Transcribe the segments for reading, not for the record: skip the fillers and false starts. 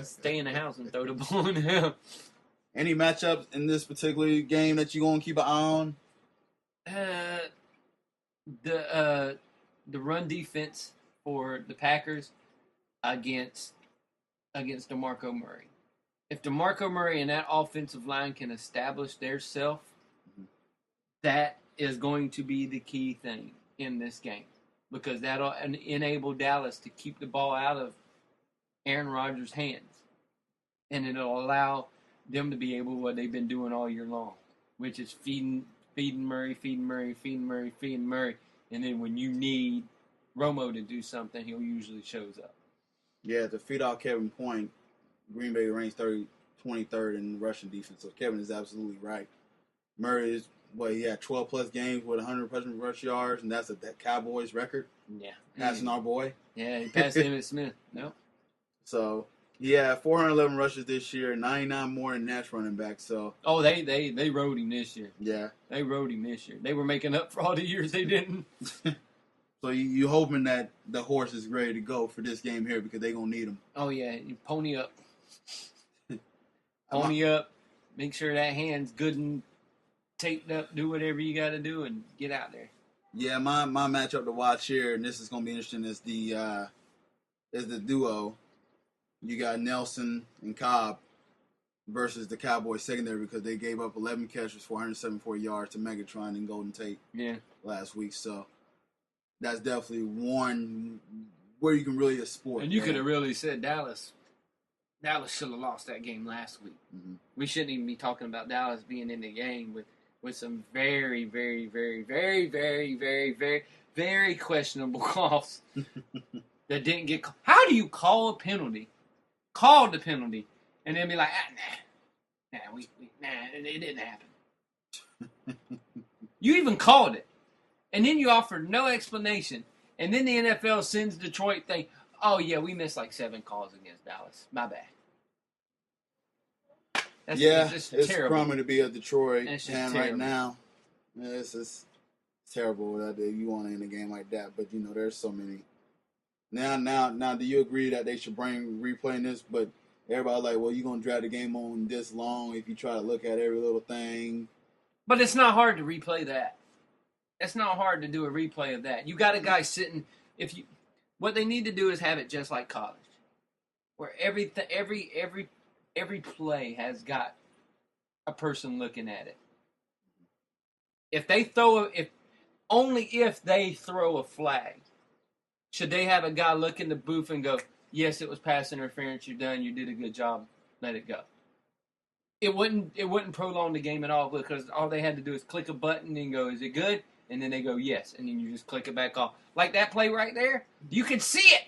Stay in the house and throw the ball in him. Any matchups in this particular game that you gonna keep an eye on? The run defense for the Packers against DeMarco Murray. If DeMarco Murray and that offensive line can establish their self, that is going to be the key thing in this game, because that'll enable Dallas to keep the ball out of Aaron Rodgers' hands, and it'll allow them to be able what they've been doing all year long, which is feeding Murray, and then when you need Romo to do something, he'll usually shows up. Yeah, to feed off Kevin Point, Green Bay ranks 23rd in rushing defense, so Kevin is absolutely right. Murray is, he had 12-plus games with 100 rush yards, and that's that Cowboys record. Yeah. Passing our boy. Yeah, he passed Emmitt Smith. No. So, he had 411 rushes this year, 99 more than Nats running back, so. Oh, they rode him this year. Yeah. They rode him this year. They were making up for all the years they didn't. So you hoping that the horse is ready to go for this game here, because they're going to need him. Oh, yeah. You pony up. Pony up. Make sure that hand's good and taped up. Do whatever you got to do and get out there. Yeah, my matchup to watch here, and this is going to be interesting, is the duo. You got Nelson and Cobb versus the Cowboys secondary, because they gave up 11 catches for 174 yards to Megatron and Golden Tate last week. So that's definitely one where you can really sport. And you could have really said Dallas should have lost that game last week. Mm-hmm. We shouldn't even be talking about Dallas being in the game with some very, very, very, very, very, very, very, very questionable calls that didn't get called. How do you call a penalty? Call the penalty and then be like, it didn't happen. You even called it, and then you offered no explanation, and then the NFL sends Detroit thing. Oh yeah, we missed like 7 calls against Dallas. My bad. It's crummy to be a Detroit fan right now. Yeah, it's just terrible that you want to end a game like that. But there's so many. Now, do you agree that they should bring replaying this? But everybody's like, well, you're gonna drag the game on this long if you try to look at every little thing. But it's not hard to replay that. It's not hard to do a replay of that. You got a guy sitting. What they need to do is have it just like college, where every play has got a person looking at it. If they throw a flag, should they have a guy look in the booth and go, yes, it was pass interference, you're done, you did a good job, let it go. It wouldn't prolong the game at all, because all they had to do is click a button and go, is it good? And then they go, yes, and then you just click it back off. Like that play right there, you could see it.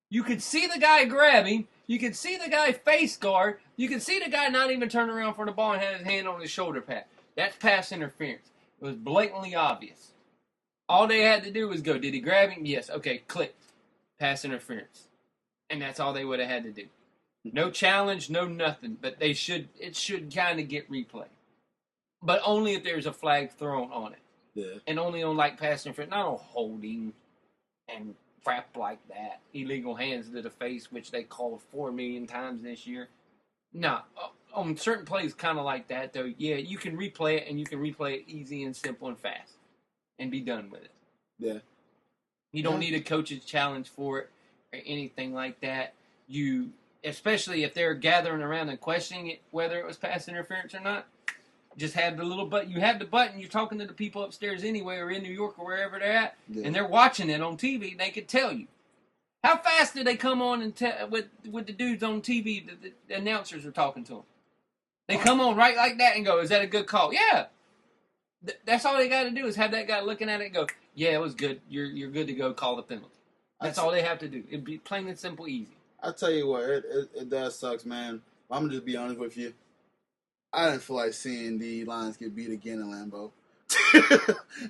You could see the guy grab him. You could see the guy face guard. You could see the guy not even turn around for the ball and have his hand on his shoulder pad. That's pass interference. It was blatantly obvious. All they had to do was go, did he grab him? Yes. Okay, click. Pass interference. And that's all they would have had to do. No challenge, no nothing. But it should kind of get replayed. But only if there's a flag thrown on it. Yeah. And only on pass interference, not on holding and crap like that. Illegal hands to the face, which they called 4 million times this year. No, on certain plays kind of like that, though, yeah, you can replay it, and you can replay it easy and simple and fast and be done with it. Yeah. You don't need a coach's challenge for it or anything like that. Especially if they're gathering around and questioning it, whether it was pass interference or not, just have the little button. You have the button. You're talking to the people upstairs anyway, or in New York or wherever they're at, and they're watching it on TV. They could tell you. How fast did they come on and with the dudes on TV? The announcers are talking to them. They come on right like that and go, "Is that a good call?" Yeah. That's all they got to do is have that guy looking at it and go, "Yeah, it was good. You're good to go. Call the penalty." That's all they have to do. It'd be plain and simple, easy. I tell you what, it does sucks, man. I'm gonna just be honest with you. I didn't feel like seeing the Lions get beat again in Lambeau.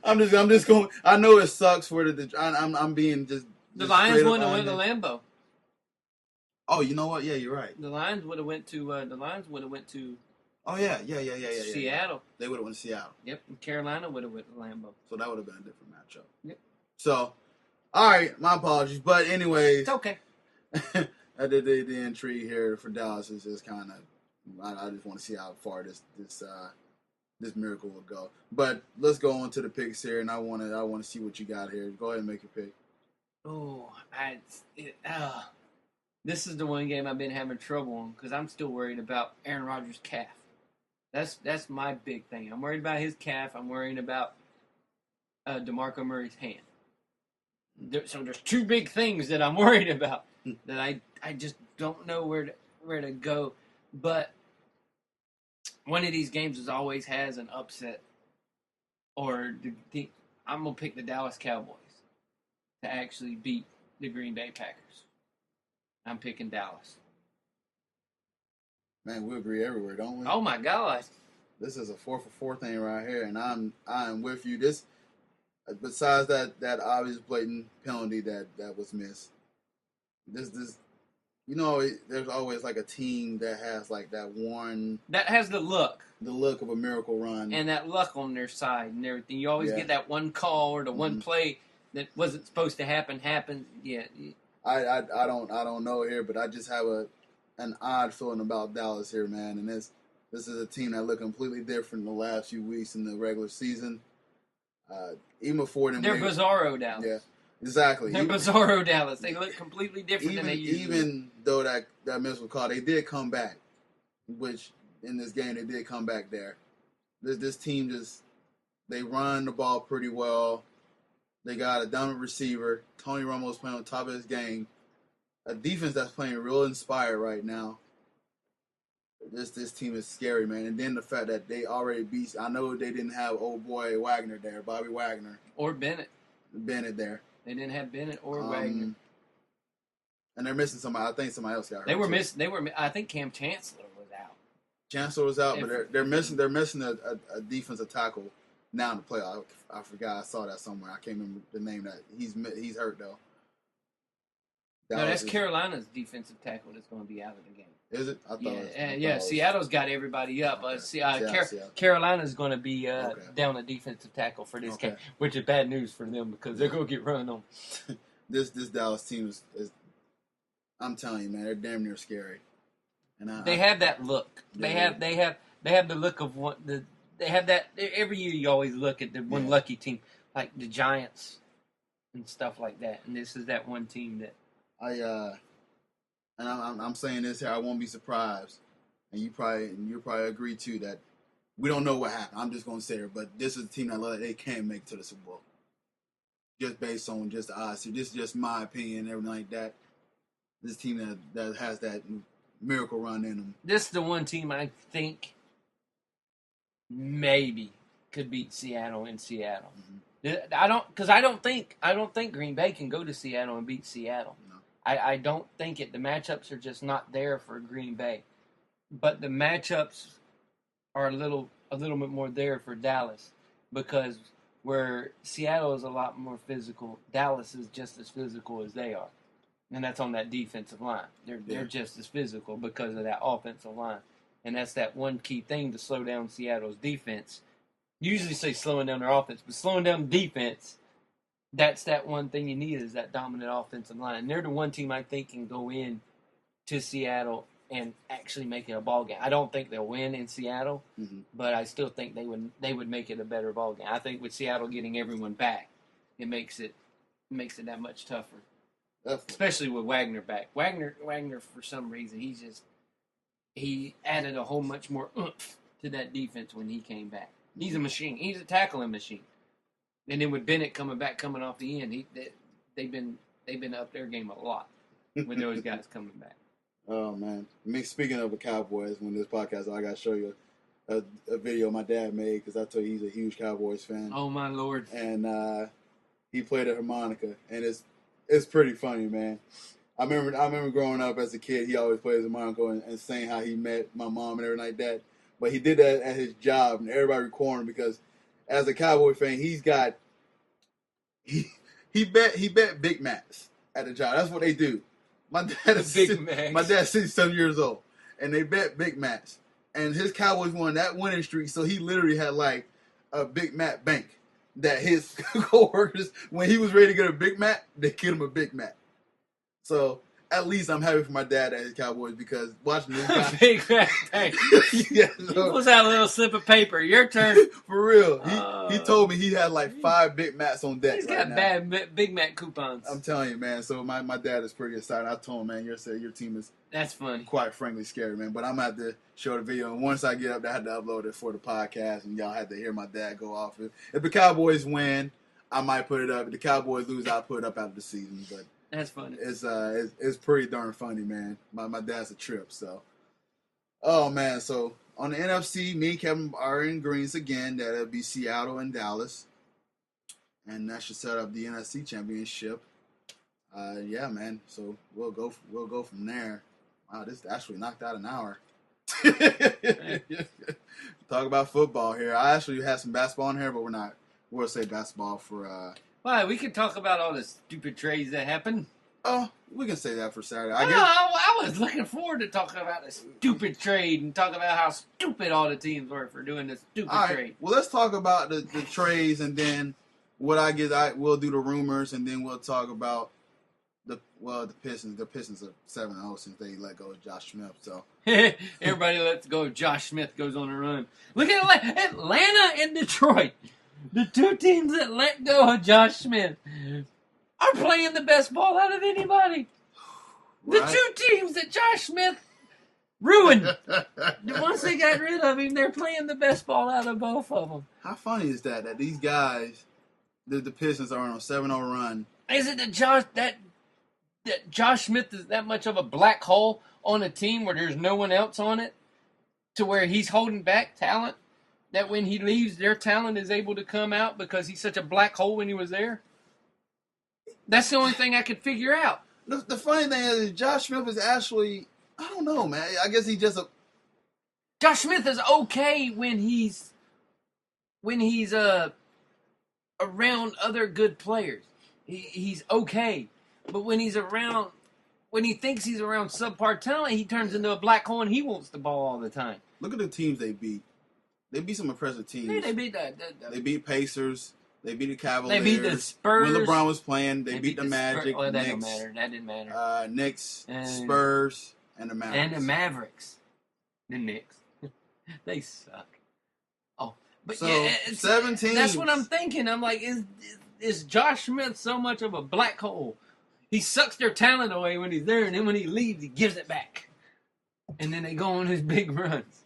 I'm just going. I know it sucks for I'm being just. The Lions wouldn't have went to Lambeau. Oh, you know what? Yeah, you're right. The Lions would have went to. Oh yeah. Seattle. They would have went to Seattle. Yep. And Carolina would have went to Lambeau. So that would have been a different matchup. Yep. So, all right, my apologies, but anyways, it's okay. The intrigue here for Dallas is just kind of. I just want to see how far this miracle will go. But let's go on to the picks here, and I want to see what you got here. Go ahead and make your pick. Oh, this is the one game I've been having trouble on because I'm still worried about Aaron Rodgers' calf. That's my big thing. I'm worried about his calf. I'm worried about DeMarco Murray's hand. So there's two big things that I'm worried about that I just don't know where to go. But one of these games always has an upset, or I'm gonna pick the Dallas Cowboys to actually beat the Green Bay Packers. I'm picking Dallas. Man, we agree everywhere, don't we? Oh my God! This is a 4-for-4 thing right here, and I'm with you. This, besides that obvious blatant penalty that was missed, this there's always like a team that has like that one that has the look of a miracle run, and that luck on their side and everything. You always get that one call or the one play that wasn't supposed to happen. Yeah. I don't know here, but I just have an odd feeling about Dallas here, man. And this is a team that looked completely different in the last few weeks in the regular season. Even before them, they're Bizarro Dallas. Yeah, exactly. They're Bizarro Dallas. They look completely different than they usually do. Even though that miss was called, they did come back. Which in this game they did come back there. This team they run the ball pretty well. They got a dominant receiver. Tony Romo's playing on top of his game. A defense that's playing real inspired right now. This team is scary, man. And then the fact that they already beat. I know they didn't have old boy Wagner there, Bobby Wagner, or Bennett there. They didn't have Bennett or Wagner. And they're missing somebody. I think somebody else got hurt. They were missing. I think Cam Chancellor was out. Chancellor was out, but they're missing. They're missing a defensive tackle now in the playoff. I forgot. I saw that somewhere. I can't remember the name. That he's hurt though. No, that's Carolina's defensive tackle that's going to be out of the game. Is it? I thought Seattle's got everybody up. Okay. Carolina's going to be down a defensive tackle for this game, which is bad news for them because they're going to get run on. This Dallas team is, I'm telling you, man, they're damn near scary. And they have that look. They have the look of they have that every year. You always look at the one lucky team like the Giants and stuff like that, and this is that one team that. I'm saying this here. I won't be surprised, and you probably agree too that we don't know what happened. I'm just gonna say it, but this is a team that they can make to the Super Bowl, just based on just the odds. So this is just my opinion, everything like that. This team that has that miracle run in them. This is the one team I think maybe could beat Seattle in Seattle. Mm-hmm. I don't think Green Bay can go to Seattle and beat Seattle. No. I don't think it. The matchups are just not there for Green Bay, but the matchups are a little bit more there for Dallas because where Seattle is a lot more physical, Dallas is just as physical as they are, and that's on that defensive line. They're just as physical because of that offensive line, and that's that one key thing to slow down Seattle's defense. Usually say slowing down their offense, but slowing down the defense, that's that one thing you need is that dominant offensive line. And they're the one team I think can go in to Seattle and actually make it a ball game. I don't think they'll win in Seattle, but I still think they would make it a better ball game. I think with Seattle getting everyone back, it makes it that much tougher. Especially with Wagner back. Wagner for some reason he added a whole much more oomph to that defense when he came back. He's a machine. He's a tackling machine. And then with Bennett coming off the end, they've been up their game a lot with those guys coming back. Oh man! Speaking of the Cowboys, when this podcast, I got to show you a video my dad made because I told you he's a huge Cowboys fan. Oh my Lord! And he played a harmonica, and it's pretty funny, man. I remember growing up as a kid, he always played the harmonica and saying how he met my mom and everything like that. But he did that at his job, and everybody recorded him because, as a Cowboy fan, he bet Big Macs at the job. That's what they do. My dad is 67 years old, and they bet Big Macs. And his Cowboys won that winning streak, so he literally had like a Big Mac bank that his coworkers, when he was ready to get a Big Mac, they get him a Big Mac. So at least I'm happy for my dad at his Cowboys because watching this guy. Big Mac. Hey, Yeah, he pulls out a little slip of paper. Your turn. for real. He told me he had like 5 Big Macs on deck. He's right got now. bad Big Mac coupons. I'm telling you, man. So my dad is pretty excited. I told him, man, your team is That's funny. quite frankly scary, man. But I'm gonna have to show the video. And once I get up, I had to upload it for the podcast, and y'all had to hear my dad go off. If the Cowboys win, I might put it up. If the Cowboys lose, I'll put it up after the season. But That's funny. it's pretty darn funny, man. My dad's a trip. So, oh man. So on the NFC, me and Kevin are in greens again. That'll be Seattle and Dallas, and that should set up the NFC Championship. Yeah, man. So we'll go from there. Wow, this actually knocked out an hour. Talk about football here. I actually had some basketball in here, but we'll say basketball for. Why, we could talk about all the stupid trades that happened. Oh, we can say that for Saturday. I was looking forward to talking about the stupid trade and talking about how stupid all the teams were for doing this stupid trade. Well, let's talk about the trades, and then we'll do the rumors, and then we'll talk about the Pistons. The Pistons are 7-0 since they let go of Josh Smith. So Everybody lets go. Josh Smith goes on a run. Look at Atlanta and Detroit. The two teams that let go of Josh Smith are playing the best ball out of anybody. The Right. two teams that Josh Smith ruined. Once they got rid of him, they're playing the best ball out of both of them. How funny is that these guys, the Pistons, are on a 7-0 run? Is it that Josh Smith is that much of a black hole on a team where there's no one else on it, to where he's holding back talent? That when he leaves, their talent is able to come out because he's such a black hole when he was there? That's the only thing I could figure out. The funny thing is, Josh Smith is actually, I don't know, man. I guess he's just a. Josh Smith is okay when he's around other good players. He's okay, but when he thinks he's around subpar talent, he turns into a black hole and he wants the ball all the time. Look at the teams they beat. They beat some impressive teams. Yeah, they beat They beat Pacers. They beat the Cavaliers. They beat the Spurs. When LeBron was playing, they beat the Magic. Well, that Knicks, don't matter. That didn't matter. Knicks, Spurs, and the Mavericks. And the Mavericks. The Knicks. They suck. Oh, but So, yeah, 17. That's what I'm thinking. I'm like, is Josh Smith so much of a black hole? He sucks their talent away when he's there, and then when he leaves, he gives it back. And then they go on his big runs.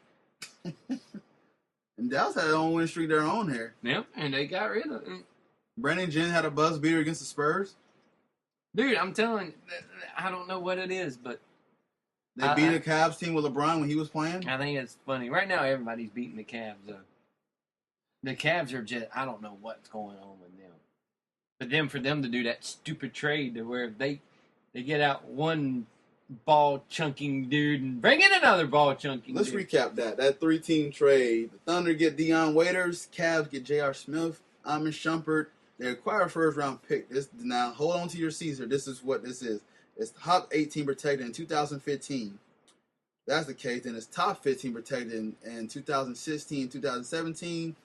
And Dallas had their own win streak their own here. Yep, and they got rid of him. Brandon Jen had a buzz beater against the Spurs. Dude, I'm telling you, I don't know what it is, but They beat the Cavs team with LeBron when he was playing. I think it's funny. Right now, everybody's beating the Cavs, though. The Cavs are just, I don't know what's going on with them. But then for them to do that stupid trade to where they get out one ball chunking dude and bring in another ball chunking Let's dude. recap that 3-team trade. The Thunder get Deion Waiters. Cavs get J.R. Smith. Amon Shumpert. They acquire a first-round pick. Now, hold on to your Caesar. This is what this is. It's top 18 protected in 2015. That's the case. Then it's top 15 protected in 2016, 2017,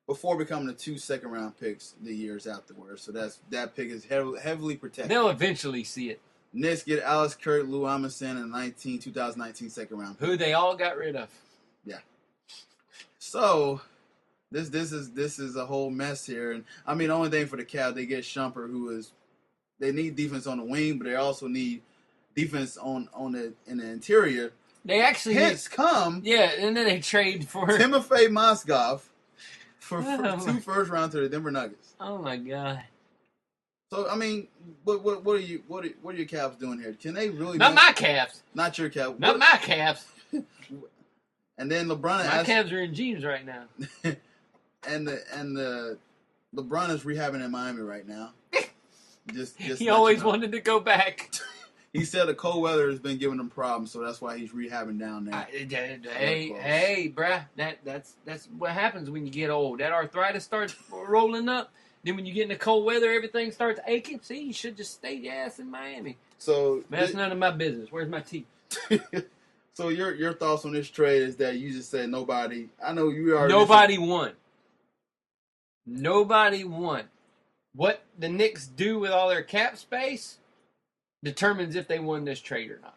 before becoming the 2 second-round picks the years afterwards. So that pick is heavily protected. They'll eventually see it. Knicks get Alex Kurt, Lou Amundsen, and 2019 second-round pick. Who they all got rid of. Yeah. So this is a whole mess here, and I mean the only thing for the Cavs, they get Shumpert, they need defense on the wing, but they also need defense in the interior. They actually come and then they trade for Timofey Mozgov for Oh, 2 first rounds to the Denver Nuggets. Oh my God. So I mean, what are your Cavs doing here? Can they really? Not my Cavs. Not your Cavs. Not my Cavs. And then LeBron. My Cavs are in jeans right now. and the LeBron is rehabbing in Miami right now. Just he always wanted to go back. He said the cold weather has been giving him problems, so that's why he's rehabbing down there. Hey, bruh, that's what happens when you get old. That arthritis starts rolling up. Then when you get in the cold weather, everything starts aching. See, you should just stay your ass in Miami. So but that's none of my business. Where's my teeth? So your thoughts on this trade is that you just said nobody. I know you are. Nobody won. Nobody won. What the Knicks do with all their cap space, determines if they won this trade or not.